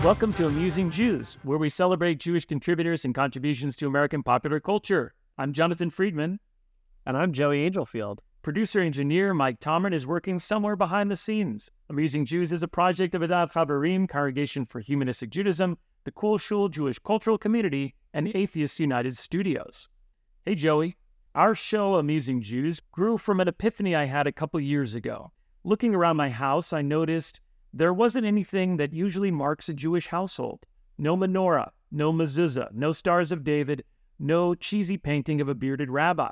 Welcome to Amusing Jews, where we celebrate Jewish contributors and contributions to American popular culture. I'm Jonathan Friedmann. And I'm Joey Angelfield. Producer-engineer Mike Tomren is working somewhere behind the scenes. Amusing Jews is a project of Adat Chaverim, Congregation for Humanistic Judaism, the Cool Shul Jewish Cultural Community, and Atheists United Studios. Hey Joey, our show Amusing Jews grew from an epiphany I had a couple years ago. Looking around my house, I noticed there wasn't anything that usually marks a Jewish household. No menorah, no mezuzah, no Stars of David, no cheesy painting of a bearded rabbi.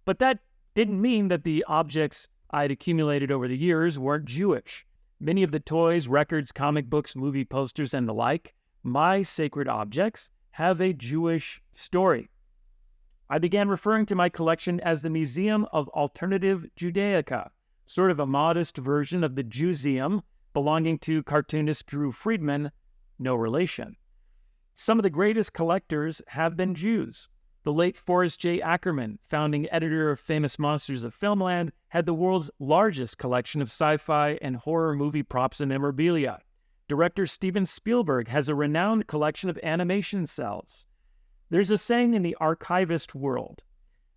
But that didn't mean that the objects I'd accumulated over the years weren't Jewish. Many of the toys, records, comic books, movie posters, and the like, my sacred objects, have a Jewish story. I began referring to my collection as the Museum of Alternative Judaica, sort of a modest version of the Jewseum, belonging to cartoonist Drew Friedmann, no relation. Some of the greatest collectors have been Jews. The late Forrest J. Ackerman, founding editor of Famous Monsters of Filmland, had the world's largest collection of sci-fi and horror movie props and memorabilia. Director Steven Spielberg has a renowned collection of animation cells. There's a saying in the archivist world,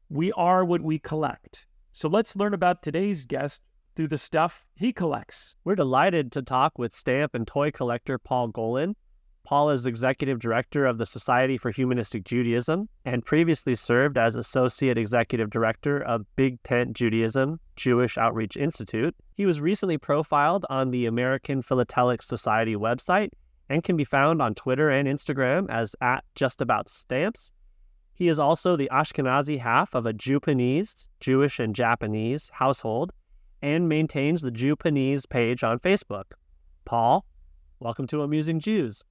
we are what we collect. So let's learn about today's guest through the stuff he collects. We're delighted to talk with stamp and toy collector Paul Golin. Paul is executive director of the Society for Humanistic Judaism and previously served as associate executive director of Big Tent Judaism, Jewish Outreach Institute. He was recently profiled on the American Philatelic Society website and can be found on Twitter and Instagram as @justaboutstamps. He is also the Ashkenazi half of a Jewpanese, Jewish and Japanese household, and maintains the Jewpanese page on Facebook. Paul, welcome to Amusing Jews.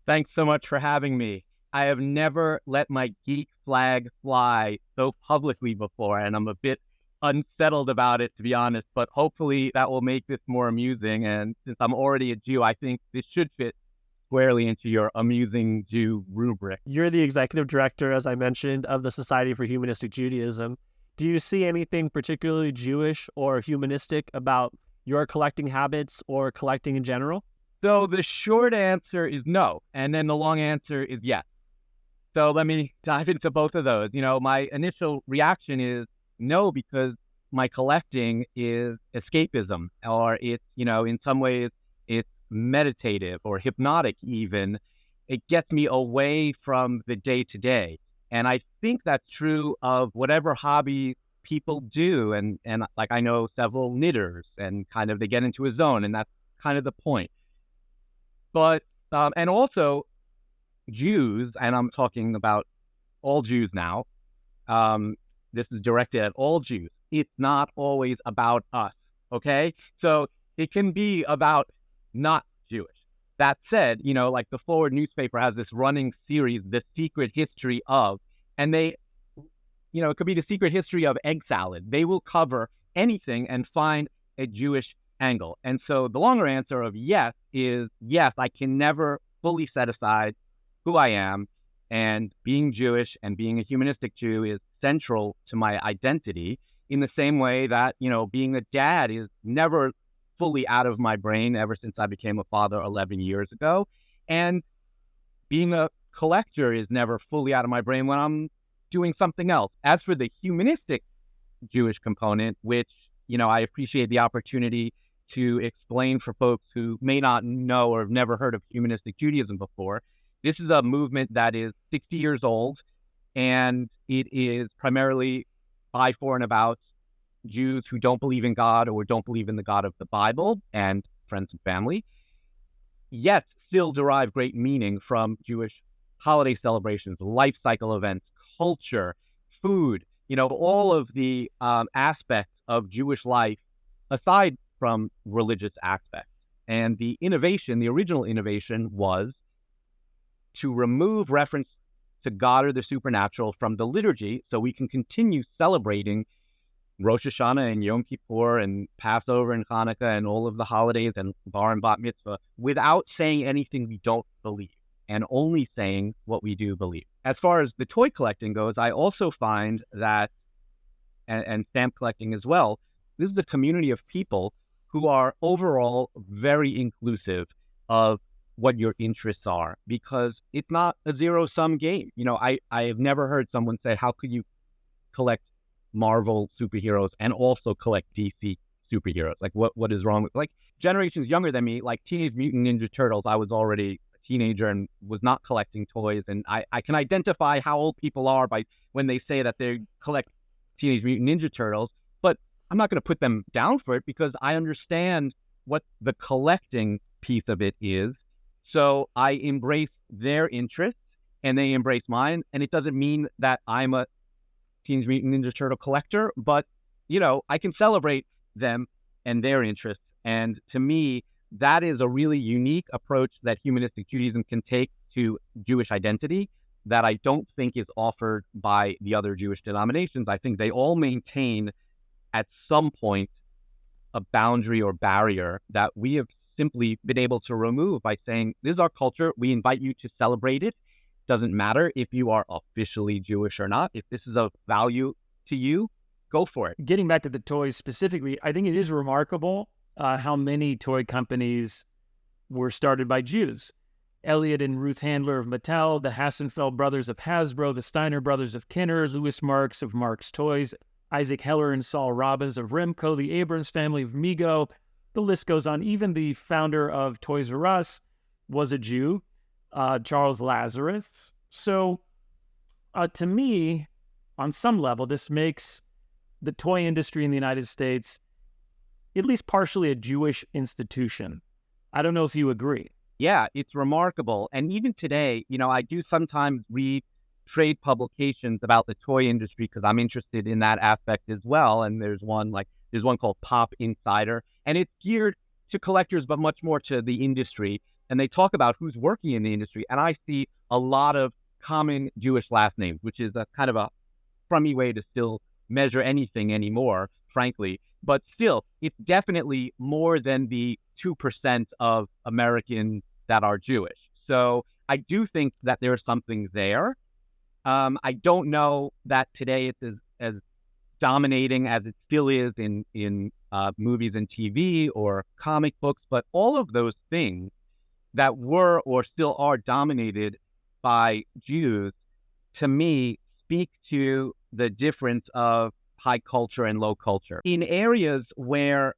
Thanks so much for having me. I have never let my geek flag fly so publicly before, and I'm a bit unsettled about it, to be honest, but hopefully that will make this more amusing. And since I'm already a Jew, I think this should fit squarely into your Amusing Jew rubric. You're the executive director, as I mentioned, of the Society for Humanistic Judaism. Do you see anything particularly Jewish or humanistic about your collecting habits or collecting in general? So the short answer is no, and then the long answer is yes. So let me dive into both of those. My initial reaction is no, because my collecting is escapism, or it's, in some ways it's meditative or hypnotic even. It gets me away from the day-to-day. And I think that's true of whatever hobby people do. And like I know several knitters and kind of they get into a zone, and that's kind of the point. But, and also Jews, and I'm talking about all Jews now, this is directed at all Jews. It's not always about us, okay? So it can be about not Jewish. That said, like the Forward newspaper has this running series, The Secret History of, and they, it could be The Secret History of Egg Salad. They will cover anything and find a Jewish angle. And so the longer answer of yes is yes, I can never fully set aside who I am, and being Jewish and being a humanistic Jew is central to my identity in the same way that, being a dad is never fully out of my brain ever since I became a father 11 years ago. And being a collector is never fully out of my brain when I'm doing something else. As for the humanistic Jewish component, which, I appreciate the opportunity to explain for folks who may not know or have never heard of humanistic Judaism before. This is a movement that is 60 years old, and it is primarily by, for, and about Jews who don't believe in God or don't believe in the God of the Bible and friends and family, yet still derive great meaning from Jewish holiday celebrations, life cycle events, culture, food, all of the aspects of Jewish life aside from religious aspects. And the original innovation was to remove reference to God or the supernatural from the liturgy so we can continue celebrating Rosh Hashanah and Yom Kippur and Passover and Hanukkah and all of the holidays and Bar and Bat Mitzvah without saying anything we don't believe and only saying what we do believe. As far as the toy collecting goes, I also find that, and stamp collecting as well, this is a community of people who are overall very inclusive of what your interests are, because it's not a zero-sum game. I have never heard someone say, how could you collect Marvel superheroes and also collect DC superheroes? Like, what is wrong with, like, generations younger than me, like Teenage Mutant Ninja Turtles, I was already a teenager and was not collecting toys. And I can identify how old people are by when they say that they collect Teenage Mutant Ninja Turtles, but I'm not going to put them down for it because I understand what the collecting piece of it is. So I embrace their interests and they embrace mine. And it doesn't mean that I'm a Teenage Mutant Ninja Turtle collector, but, I can celebrate them and their interests. And to me, that is a really unique approach that humanistic Judaism can take to Jewish identity that I don't think is offered by the other Jewish denominations. I think they all maintain at some point a boundary or barrier that we have simply been able to remove by saying, this is our culture. We invite you to celebrate it. Doesn't matter if you are officially Jewish or not. If this is of value to you, go for it. Getting back to the toys specifically, I think it is remarkable how many toy companies were started by Jews. Elliot and Ruth Handler of Mattel, the Hassenfeld brothers of Hasbro, the Steiner brothers of Kenner, Louis Marks of Marks Toys, Isaac Heller and Saul Robbins of Remco, the Abrams family of Mego. The list goes on. Even the founder of Toys R Us was a Jew, Charles Lazarus. So to me, on some level, this makes the toy industry in the United States at least partially a Jewish institution. I don't know if you agree. Yeah, it's remarkable. And even today, I do sometimes read trade publications about the toy industry because I'm interested in that aspect as well. And there's one called Pop Insider, and it's geared to collectors, but much more to the industry. And they talk about who's working in the industry. And I see a lot of common Jewish last names, which is a kind of a crummy way to still measure anything anymore, frankly. But still, it's definitely more than the 2% of Americans that are Jewish. So I do think that there's something there. I don't know that today it's as dominating as it still is in movies and TV or comic books, but all of those things that were or still are dominated by Jews, to me, speak to the difference of high culture and low culture. In areas where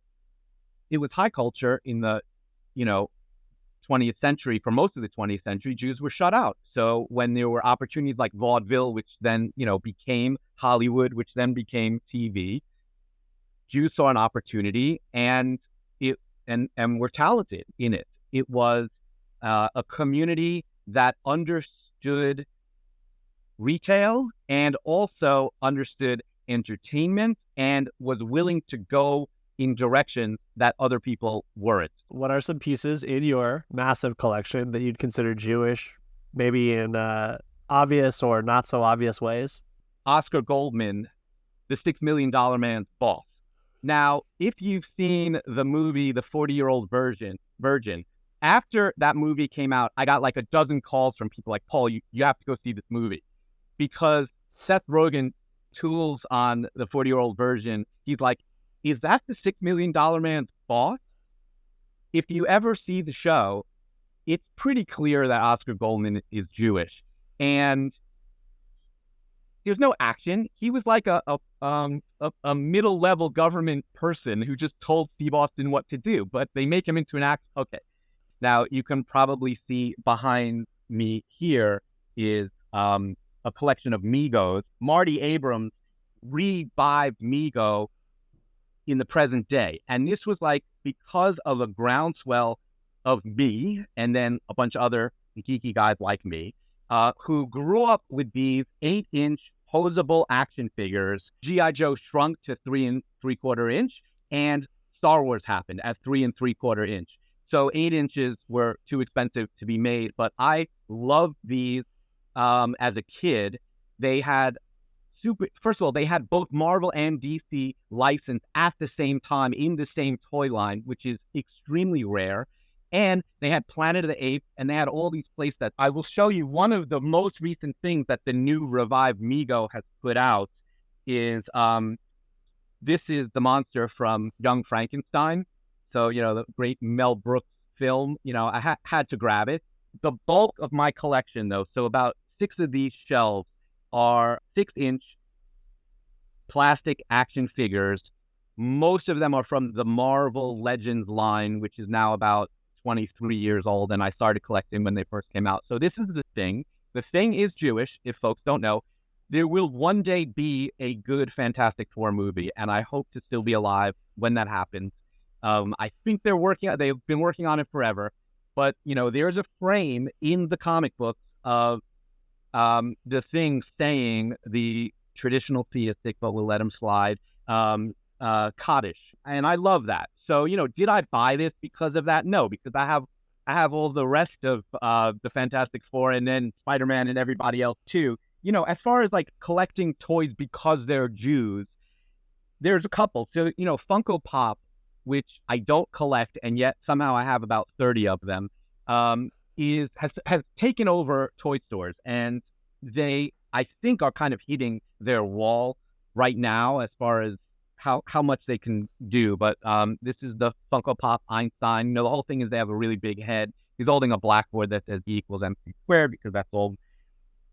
it was high culture in the, 20th century, for most of the 20th century, Jews were shut out. So when there were opportunities like vaudeville, which then, became Hollywood, which then became TV, Jews saw an opportunity and were talented in it. It was a community that understood retail and also understood entertainment and was willing to go in directions that other people weren't. What are some pieces in your massive collection that you'd consider Jewish, maybe in obvious or not so obvious ways? Oscar Goldman, the $6 Million Man's Boss. Now, if you've seen the movie, The 40-Year-Old Virgin, after that movie came out, I got like a dozen calls from people like, Paul, you have to go see this movie. Because Seth Rogen tools on The 40-Year-Old Virgin. He's like, is that the $6 Million Man's Boss? If you ever see the show, it's pretty clear that Oscar Goldman is Jewish. And there's no action. He was like a middle-level government person who just told Steve Austin what to do, but they make him into an act. Okay. Now, you can probably see behind me here is a collection of Megos. Marty Abrams revived Mego in the present day. And this was like because of a groundswell of me and then a bunch of other geeky guys like me who grew up with these 8-inch posable action figures. G.I. Joe shrunk to 3 3/4 inch, and Star Wars happened at 3 3/4 inch. So 8 inches were too expensive to be made, but I loved these as a kid. They had first of all, they had both Marvel and DC licensed at the same time in the same toy line, which is extremely rare. And they had Planet of the Apes, and they had all these plays that I will show you. One of the most recent things that the new revived Mego has put out is this is the monster from Young Frankenstein. So, the great Mel Brooks film, I had to grab it. The bulk of my collection, though, so about 6 of these shelves are 6-inch plastic action figures. Most of them are from the Marvel Legends line, which is now about 23 years old, and I started collecting when they first came out. So this is the Thing. The Thing is Jewish, if folks don't know. There will one day be a good Fantastic Four movie, and I hope to still be alive when that happens. I think they've been working on it forever, but, there's a frame in the comic books of the Thing saying the traditional theistic, but we'll let him slide, Kaddish. And I love that. So, did I buy this because of that? No, because I have all the rest of the Fantastic Four and then Spider-Man and everybody else too. As far as like collecting toys because they're Jews, there's a couple. So, Funko Pop, which I don't collect, and yet somehow I have about 30 of them, has taken over toy stores, and they, I think, are kind of hitting their wall right now as far as how much they can do. But this is the Funko Pop Einstein. The whole thing is they have a really big head. He's holding a blackboard that says E equals MC squared, because that's all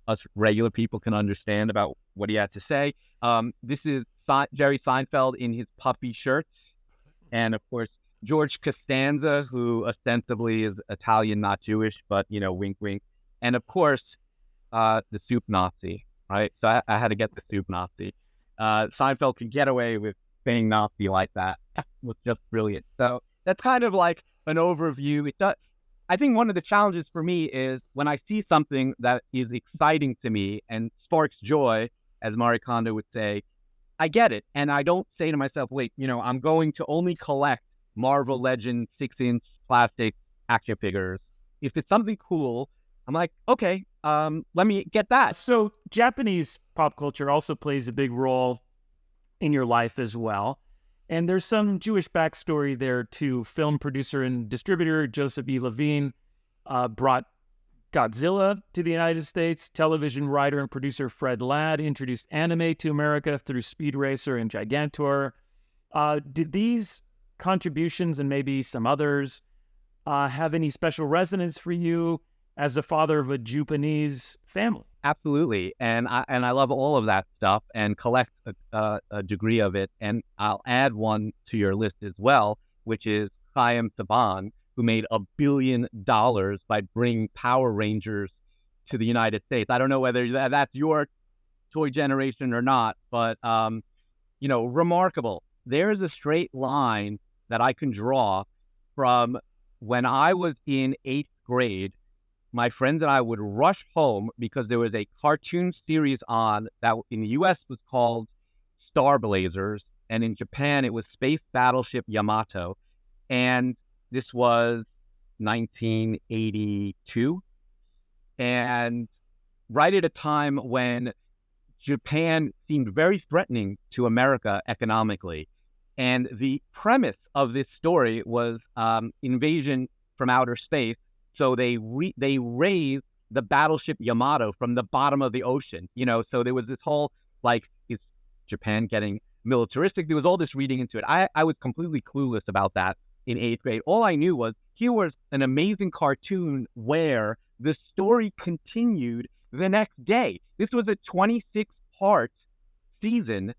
us regular people can understand about what he had to say. This is Jerry Seinfeld in his puffy shirts. And of course, George Costanza, who ostensibly is Italian, not Jewish, but, wink, wink. And of course, the soup Nazi, right? So I had to get the soup Nazi. Seinfeld could get away with saying Nazi like that. It was just brilliant. So that's kind of like an overview. I think one of the challenges for me is when I see something that is exciting to me and sparks joy, as Marie Kondo would say, I get it. And I don't say to myself, wait, I'm going to only collect Marvel Legends 6-inch plastic action figures. If it's something cool, I'm like, okay, let me get that. So Japanese pop culture also plays a big role in your life as well. And there's some Jewish backstory there too. Film producer and distributor Joseph E. Levine brought Godzilla to the United States. Television writer and producer Fred Ladd introduced anime to America through Speed Racer and Gigantor. Did these contributions and maybe some others have any special resonance for you as the father of a Jewpanese family? Absolutely. And I love all of that stuff and collect a degree of it. And I'll add one to your list as well, which is Chaim Saban, who made $1 billion by bringing Power Rangers to the United States. I don't know whether that's your toy generation or not, but, remarkable. There's a straight line that I can draw from when I was in 8th grade. My friends and I would rush home because there was a cartoon series on that in the U.S. was called Star Blazers, and in Japan it was Space Battleship Yamato. And this was 1982. And right at a time when Japan seemed very threatening to America economically. And the premise of this story was invasion from outer space. So they raised the battleship Yamato from the bottom of the ocean, so there was this whole, like, is Japan getting militaristic? There was all this reading into it. I was completely clueless about that in 8th grade. All I knew was here was an amazing cartoon where the story continued the next day. This was a 26-part season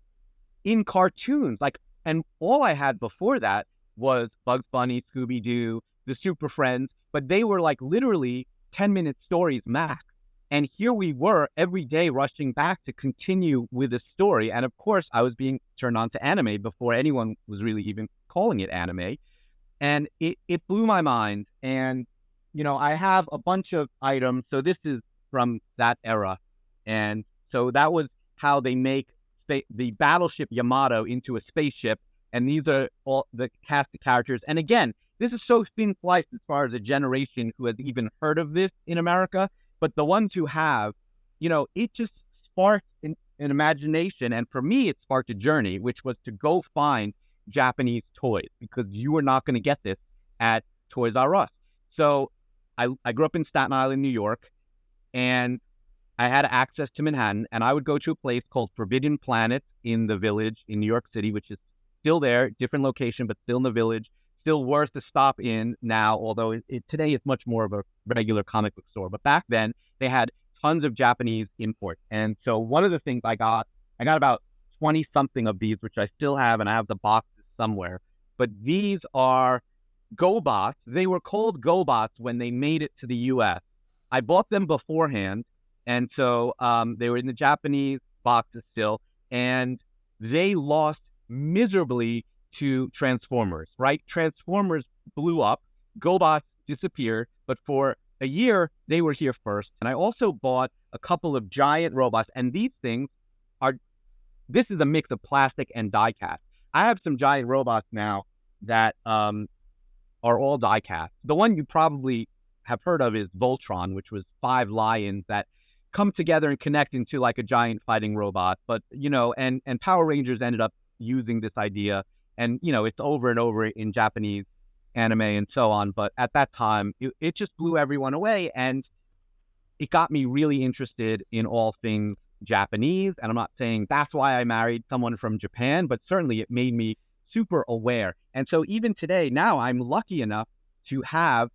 in cartoons. And all I had before that was Bugs Bunny, Scooby-Doo, the Super Friends, but they were like literally 10-minute stories max. And here we were every day rushing back to continue with the story. And of course, I was being turned on to anime before anyone was really even calling it anime. And it blew my mind. And, I have a bunch of items. So this is from that era. And so that was how they make the battleship Yamato into a spaceship. And these are all the cast of characters. And again, this is so thin sliced as far as a generation who has even heard of this in America. But the ones who have, it just sparked an imagination. And for me, it sparked a journey, which was to go find Japanese toys, because you were not going to get this at Toys R Us. So I grew up in Staten Island, New York, and I had access to Manhattan. And I would go to a place called Forbidden Planet in the Village in New York City, which is still there, different location, but still in the Village. still worth a stop in now, although today it's much more of a regular comic book store. But back then, they had tons of Japanese imports. And so one of the things I got about 20-something of these, which I still have, and I have the boxes somewhere. But these are GoBots. They were called GoBots when they made it to the U.S. I bought them beforehand, and so they were in the Japanese boxes still, and they lost miserably to Transformers, right? Transformers blew up, GoBots disappeared, but for a year, they were here first. And I also bought a couple of giant robots, and these things this is a mix of plastic and die cast. I have some giant robots now that are all die cast. The one you probably have heard of is Voltron, which was 5 lions that come together and connect into like a giant fighting robot. But, and Power Rangers ended up using this idea. And, it's over and over in Japanese anime and so on. But at that time, it just blew everyone away. And it got me really interested in all things Japanese. And I'm not saying that's why I married someone from Japan, but certainly it made me super aware. And so even today, now I'm lucky enough to have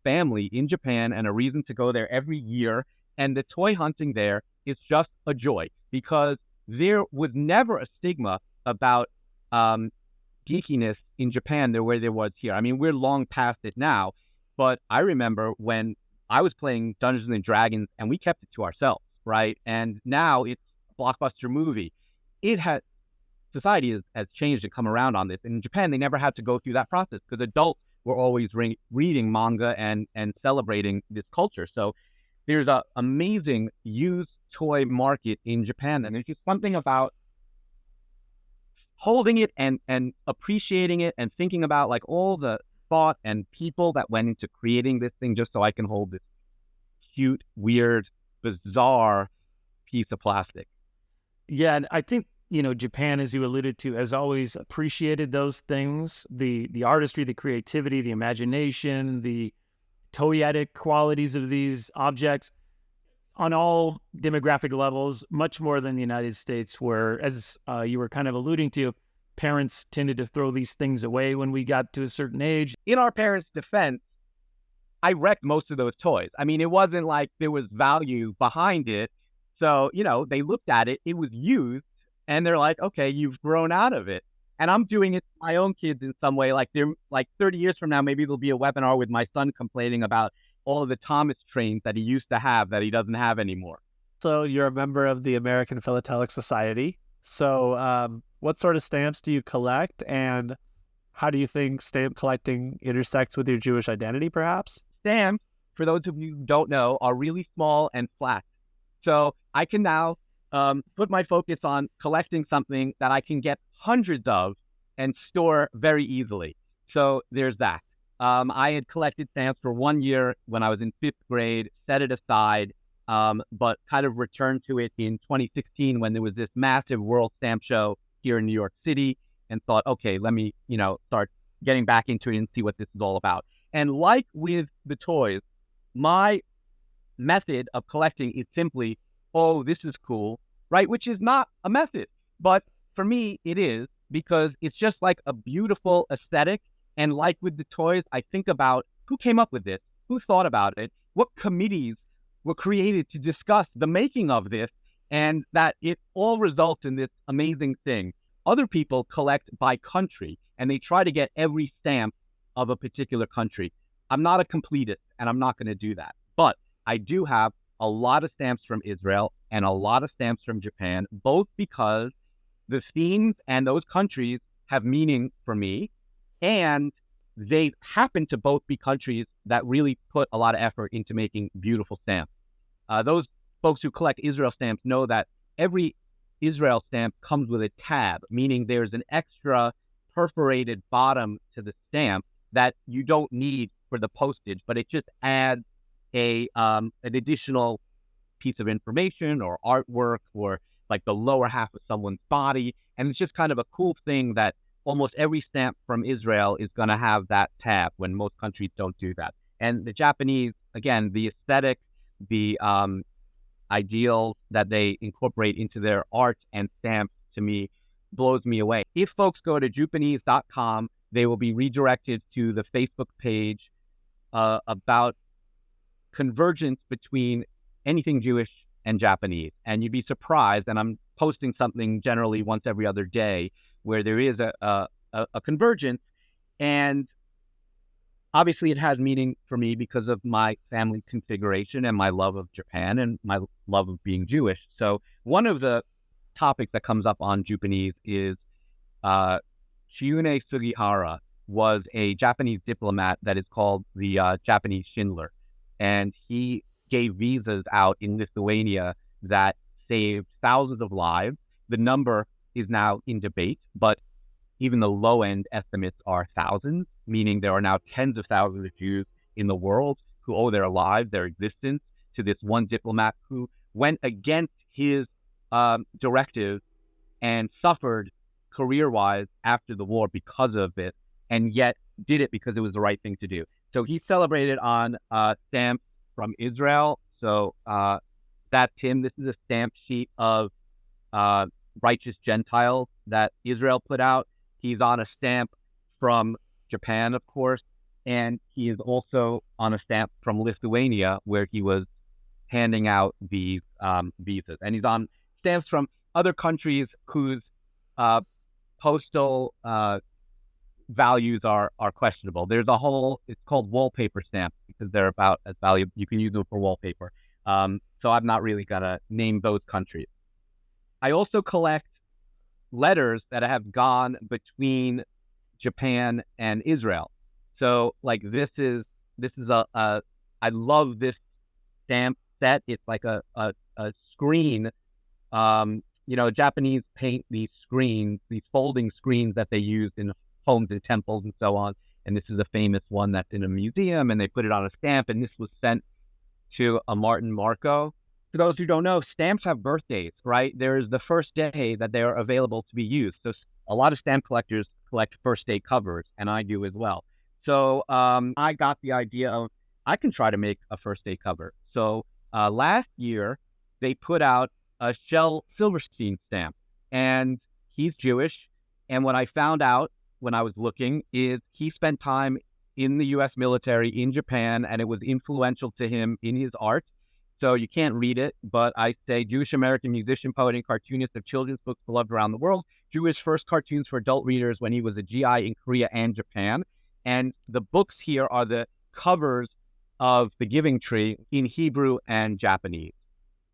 family in Japan and a reason to go there every year. And the toy hunting there is just a joy because there was never a stigma about geekiness in Japan the way there was here. I mean, we're long past it now, but I remember when I was playing Dungeons and Dragons and we kept it to ourselves, right? And now it's a blockbuster movie. Society has changed and come around on this. In Japan, they never had to go through that process because adults were always reading manga and celebrating this culture. So there's an amazing used toy market in Japan. And there's just something about holding it and appreciating it and thinking about like all the thought and people that went into creating this thing just so I can hold this cute, weird, bizarre piece of plastic. Yeah, and I think, Japan, as you alluded to, has always appreciated those things, the artistry, the creativity, the imagination, the toyetic qualities of these objects on all demographic levels, much more than the United States, where, as you were kind of alluding to, parents tended to throw these things away when we got to a certain age. In our parents' defense, I wrecked most of those toys. I mean, it wasn't like there was value behind it. So, they looked at it, it was used, and they're like, okay, you've grown out of it. And I'm doing it to my own kids in some way. Like 30 years from now, maybe there'll be a webinar with my son complaining about all of the Thomas trains that he used to have that he doesn't have anymore. So you're a member of the American Philatelic Society. So what sort of stamps do you collect, and how do you think stamp collecting intersects with your Jewish identity, perhaps? Stamps, for those of you who don't know, are really small and flat. So I can now put my focus on collecting something that I can get hundreds of and store very easily. So there's that. I had collected stamps for 1 year when I was in 5th grade, set it aside, but kind of returned to it in 2016 when there was this massive World Stamp Show here in New York City, and thought, okay, let me, start getting back into it and see what this is all about. And like with the toys, my method of collecting is simply, oh, this is cool, right? Which is not a method, but for me, it is, because it's just like a beautiful aesthetic. And like with the toys, I think about who came up with this, who thought about it, what committees were created to discuss the making of this, and that it all results in this amazing thing. Other people collect by country, and they try to get every stamp of a particular country. I'm not a completist, and I'm not going to do that. But I do have a lot of stamps from Israel and a lot of stamps from Japan, both because the themes and those countries have meaning for me, and they happen to both be countries that really put a lot of effort into making beautiful stamps. Those folks who collect Israel stamps know that every Israel stamp comes with a tab, meaning there's an extra perforated bottom to the stamp that you don't need for the postage, but it just adds an additional piece of information or artwork or like the lower half of someone's body. And it's just kind of a cool thing that almost every stamp from Israel is going to have that tab when most countries don't do that. And the Japanese, again, the aesthetic, the ideals that they incorporate into their art and stamps, to me, blows me away. If folks go to Jewpanese.com, they will be redirected to the Facebook page about convergence between anything Jewish and Japanese. And you'd be surprised, and I'm posting something generally once every other day where there is a convergence. And obviously it has meaning for me because of my family configuration and my love of Japan and my love of being Jewish. So one of the topics that comes up on Jewpanese is Shiune Sugihara was a Japanese diplomat that is called the Japanese Schindler. And he gave visas out in Lithuania that saved thousands of lives. The number is now in debate, but even the low-end estimates are thousands, meaning there are now tens of thousands of Jews in the world who owe their lives, their existence, to this one diplomat who went against his directive and suffered career-wise after the war because of it, and yet did it because it was the right thing to do. So he's celebrated on stamp from Israel. So that's him. This is a stamp sheet of righteous Gentiles that Israel put out. He's on a stamp from Japan, of course, and he is also on a stamp from Lithuania, where he was handing out these visas. And he's on stamps from other countries whose postal values are questionable. There's a whole, it's called wallpaper stamp because they're about as valuable. You can use them for wallpaper. So I'm not really going to name those countries. I also collect letters that have gone between Japan and Israel. So like this is I love this stamp set. It's like a screen. Japanese paint these screens, these folding screens that they use in homes and temples and so on. And this is a famous one that's in a museum, and they put it on a stamp, and this was sent to a Martin Marco. For those who don't know, stamps have birthdays, right? There is the first day that they are available to be used. So a lot of stamp collectors collect first day covers, and I do as well. So I got the idea of, I can try to make a first day cover. So last year, they put out a Shel Silverstein stamp, and he's Jewish. And what I found out when I was looking is he spent time in the U.S. military in Japan, and it was influential to him in his art. So you can't read it, but I say Jewish-American musician, poet, and cartoonist of children's books beloved around the world. Drew his first cartoons for adult readers when he was a GI in Korea and Japan. And the books here are the covers of The Giving Tree in Hebrew and Japanese.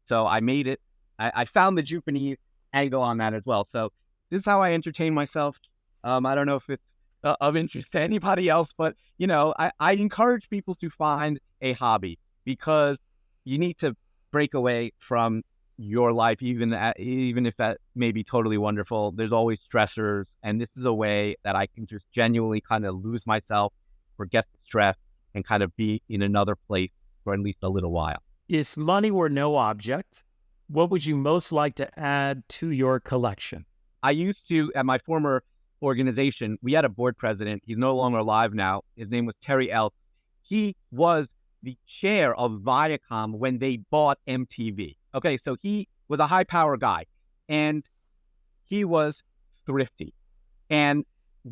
So I made it. I found the Jewpanese angle on that as well. So this is how I entertain myself. I don't know if it's of interest to anybody else, but, I encourage people to find a hobby, because you need to break away from your life, even if that may be totally wonderful. There's always stressors, and this is a way that I can just genuinely kind of lose myself, forget the stress, and kind of be in another place for at least a little while. If money were no object, what would you most like to add to your collection? I used to, at my former organization, we had a board president. He's no longer alive now. His name was Terry Elk. He was the chair of Viacom when they bought MTV. Okay, so he was a high power guy, and he was thrifty. And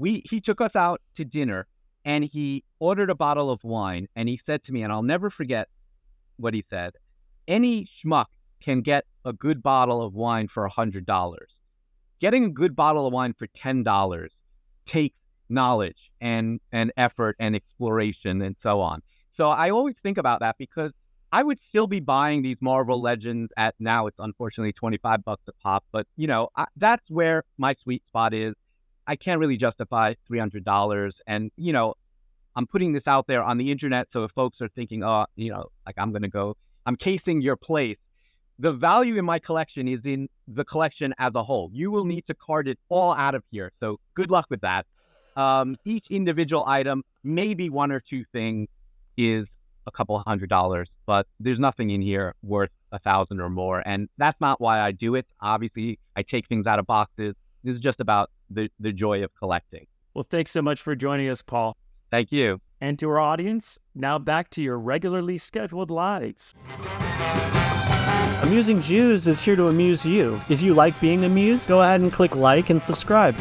he took us out to dinner, and he ordered a bottle of wine, and he said to me, and I'll never forget what he said, any schmuck can get a good bottle of wine for $100. Getting a good bottle of wine for $10 takes knowledge and effort and exploration and so on. So I always think about that, because I would still be buying these Marvel Legends at, now it's unfortunately $25 a pop, but that's where my sweet spot is. I can't really justify $300, and I'm putting this out there on the internet, so if folks are thinking, I'm casing your place, the value in my collection is in the collection as a whole. You will need to card it all out of here, so good luck with that. Each individual item, maybe one or two things, is a couple $100, but there's nothing in here worth $1,000 or more. And that's not why I do it. Obviously, I take things out of boxes. This is just about the joy of collecting. Well, thanks so much for joining us, Paul. Thank you. And to our audience, now back to your regularly scheduled lives. Amusing Jews is here to amuse you. If you like being amused, go ahead and click like and subscribe.